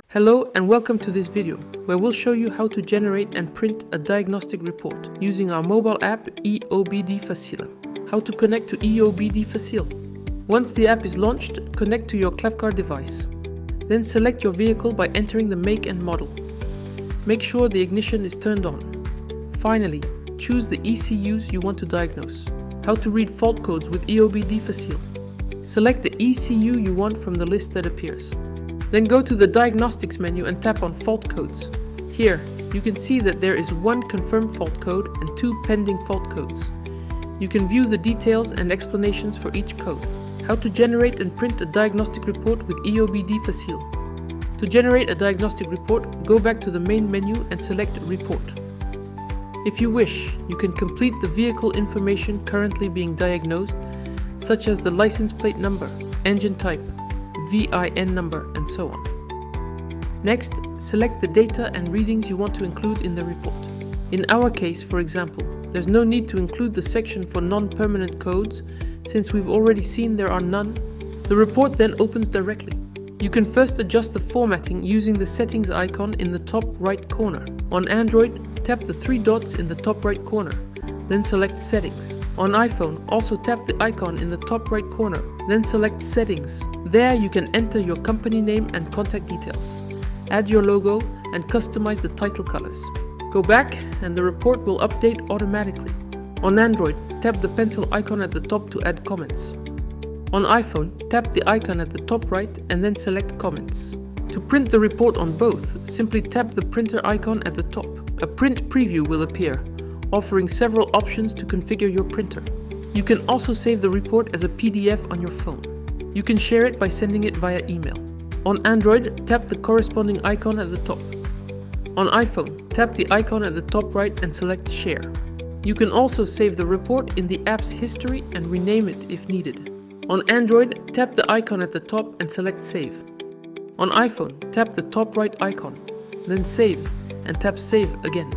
Hello and welcome to this video, where we'll show you how to generate and print a diagnostic report using our mobile app EOBD Facile. How to connect to EOBD Facile. Once the app is launched, connect to your klavkarr device. Then select your vehicle by entering the make and model. Make sure the ignition is turned on. Finally, choose the ECUs you want to diagnose. How to read fault codes with EOBD Facile. Select the ECU you want from the list that appears. Then go to the Diagnostics menu and tap on Fault Codes. Here, you can see that there is one confirmed fault code and two pending fault codes. You can view the details and explanations for each code. How to generate and print a diagnostic report with EOBD Facile. To generate a diagnostic report, go back to the main menu and select Report. If you wish, you can complete the vehicle information currently being diagnosed, such as the license plate number, engine type, VIN number, and so on. Next, select the data and readings you want to include in the report. In our case, for example, there's no need to include the section for non-permanent codes, since we've already seen there are none. The report then opens directly. You can first adjust the formatting using the settings icon in the top right corner. On Android, tap the three dots in the top right corner, then select Settings. On iPhone, also tap the icon in the top right corner, then select Settings. There you can enter your company name and contact details. Add your logo and customize the title colors. Go back and the report will update automatically. On Android, tap the pencil icon at the top to add comments. On iPhone, tap the icon at the top right and then select Comments. To print the report on both, simply tap the printer icon at the top. A print preview will appear, offering several options to configure your printer. You can also save the report as a PDF on your phone. You can share it by sending it via email. On Android, tap the corresponding icon at the top. On iPhone, tap the icon at the top right and select Share. You can also save the report in the app's history and rename it if needed. On Android, tap the icon at the top and select Save. On iPhone, tap the top right icon, then Save, and tap Save again.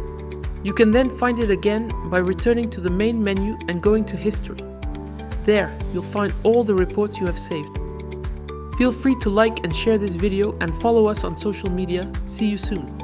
You can then find it again by returning to the main menu and going to History. There, you'll find all the reports you have saved. Feel free to like and share this video and follow us on social media. See you soon.